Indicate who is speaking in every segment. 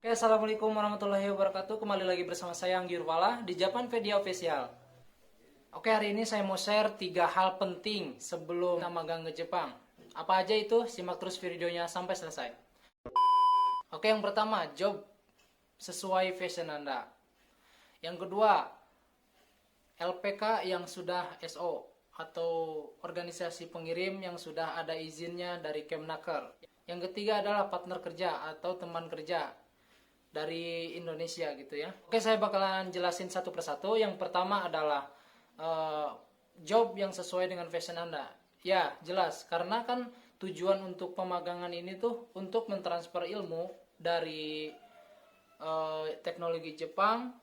Speaker 1: Oke, assalamualaikum warahmatullahi wabarakatuh. Kembali lagi bersama saya Anggi Urwala di Japanpedia Official. Oke, hari ini saya mau share 3 hal penting sebelum kita magang ke Jepang. Apa aja itu? Simak terus videonya sampai selesai. Oke, yang pertama, job sesuai fashion Anda. Yang kedua, LPK yang sudah SO atau organisasi pengirim yang sudah ada izinnya dari Kemnaker. Yang ketiga adalah partner kerja atau teman kerja dari Indonesia gitu ya. Oke, saya bakalan jelasin satu persatu. Yang pertama adalah job yang sesuai dengan fashion Anda. Ya, jelas. Karena kan tujuan untuk pemagangan ini tuh untuk mentransfer ilmu dari teknologi Jepang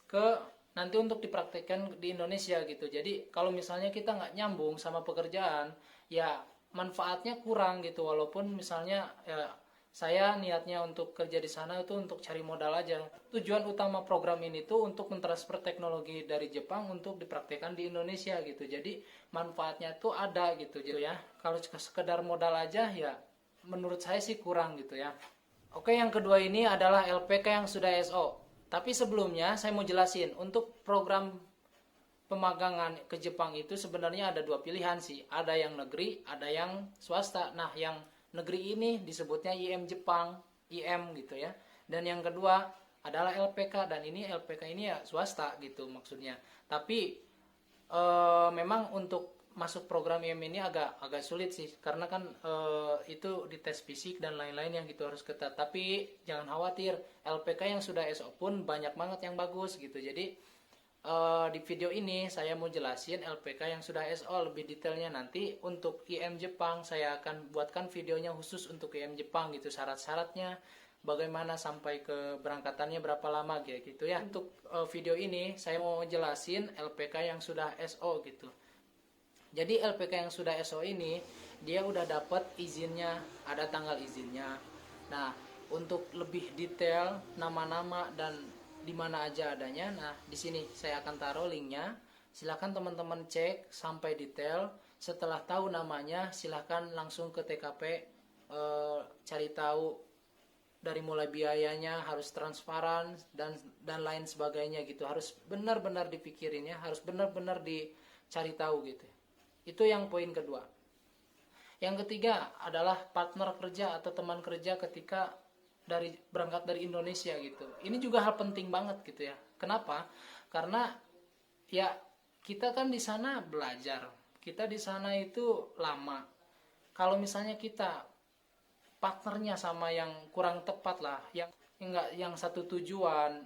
Speaker 1: ke nanti untuk dipraktekkan di Indonesia gitu. Jadi kalau misalnya kita nggak nyambung sama pekerjaan, ya manfaatnya kurang gitu. Walaupun misalnya ya, saya niatnya untuk kerja di sana itu untuk cari modal aja. Tujuan utama program ini tuh untuk mentransfer teknologi dari Jepang untuk dipraktekkan di Indonesia gitu. Jadi manfaatnya tuh ada gitu ya. Kalau sekedar modal aja ya menurut saya sih kurang gitu ya. Oke, yang kedua ini adalah LPK yang sudah SO. Tapi sebelumnya saya mau jelasin untuk program pemagangan ke Jepang itu sebenarnya ada dua pilihan sih. Ada yang negeri, ada yang swasta. Nah, yang negeri ini disebutnya IM Jepang, IM gitu ya. Dan yang kedua adalah LPK, dan ini LPK ini ya swasta gitu maksudnya. Tapi memang untuk masuk program IM ini agak sulit sih, karena kan itu dites fisik dan lain-lain yang gitu harus ketat. Tapi jangan khawatir, LPK yang sudah SO pun banyak banget yang bagus gitu. Jadi di video ini saya mau jelasin LPK yang sudah SO lebih detailnya. Nanti untuk IM Jepang saya akan buatkan videonya khusus untuk IM Jepang gitu, syarat-syaratnya bagaimana sampai ke berangkatannya berapa lama gitu ya. Untuk video ini saya mau jelasin LPK yang sudah SO gitu. Jadi LPK yang sudah SO ini dia udah dapat izinnya, ada tanggal izinnya. Nah, untuk lebih detail nama-nama dan di mana aja adanya, nah di sini saya akan taruh linknya. Silahkan teman-teman cek sampai detail. Setelah tahu namanya, silahkan langsung ke TKP, cari tahu dari mulai biayanya, harus transparan dan lain sebagainya gitu. Harus benar-benar dipikirin ya, harus benar-benar dicari tahu gitu. Itu yang poin kedua. Yang ketiga adalah partner kerja atau teman kerja ketika berangkat dari Indonesia gitu. Ini juga hal penting banget gitu ya. Kenapa? Karena ya kita kan di sana belajar. Kita di sana itu lama. Kalau misalnya kita partnernya sama yang kurang tepat lah, yang satu tujuan,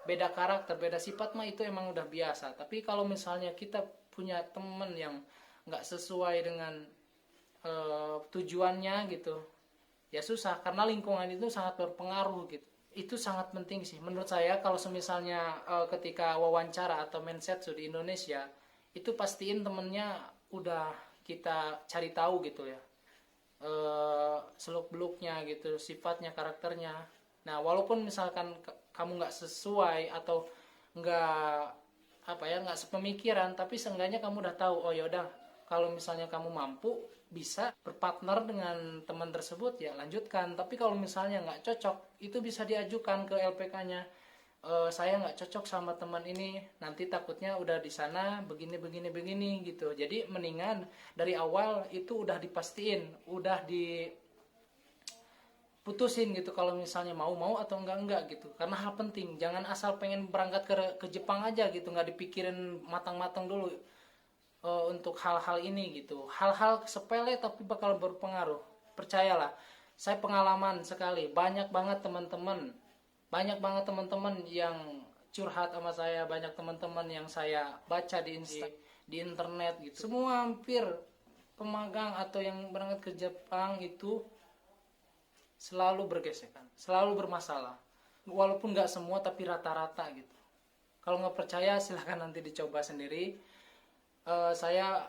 Speaker 1: beda karakter, beda sifat mah itu emang udah biasa. Tapi kalau misalnya kita punya temen yang nggak sesuai dengan tujuannya gitu, ya susah, karena lingkungan itu sangat berpengaruh gitu. Itu sangat penting sih menurut saya. Kalau misalnya ketika wawancara atau mindset di Indonesia, itu pastiin temennya udah kita cari tahu gitu ya, seluk beluknya gitu, sifatnya, karakternya. Nah, walaupun misalkan kamu nggak sesuai atau nggak nggak sepemikiran, tapi seenggaknya kamu udah tahu, oh yaudah, kalau misalnya kamu mampu bisa berpartner dengan teman tersebut ya lanjutkan. Tapi kalau misalnya nggak cocok, itu bisa diajukan ke LPK-nya, saya nggak cocok sama teman ini, nanti takutnya udah di sana begini begini begini gitu. Jadi mendingan dari awal itu udah dipastiin, udah diputusin gitu, kalau misalnya mau atau enggak gitu. Karena hal penting, jangan asal pengen berangkat ke Jepang aja gitu, nggak dipikirin matang-matang dulu untuk hal-hal ini gitu. Hal-hal sepele tapi bakal berpengaruh, percayalah. Saya pengalaman sekali, banyak banget teman-teman yang curhat sama saya, banyak teman-teman yang saya baca di internet gitu. Semua hampir pemagang atau yang berangkat ke Jepang itu selalu bergesekan, selalu bermasalah. Walaupun nggak semua, tapi rata-rata gitu. Kalau nggak percaya silahkan nanti dicoba sendiri. Saya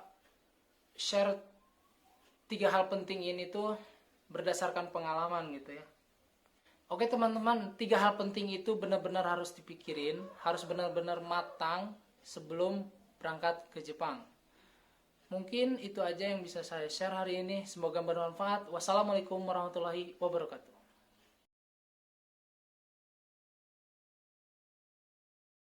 Speaker 1: share 3 hal penting ini tuh berdasarkan pengalaman gitu ya. Oke teman-teman, 3 hal penting itu benar-benar harus dipikirin, harus benar-benar matang sebelum berangkat ke Jepang. Mungkin itu aja yang bisa saya share hari ini. Semoga bermanfaat. Wassalamualaikum warahmatullahi wabarakatuh.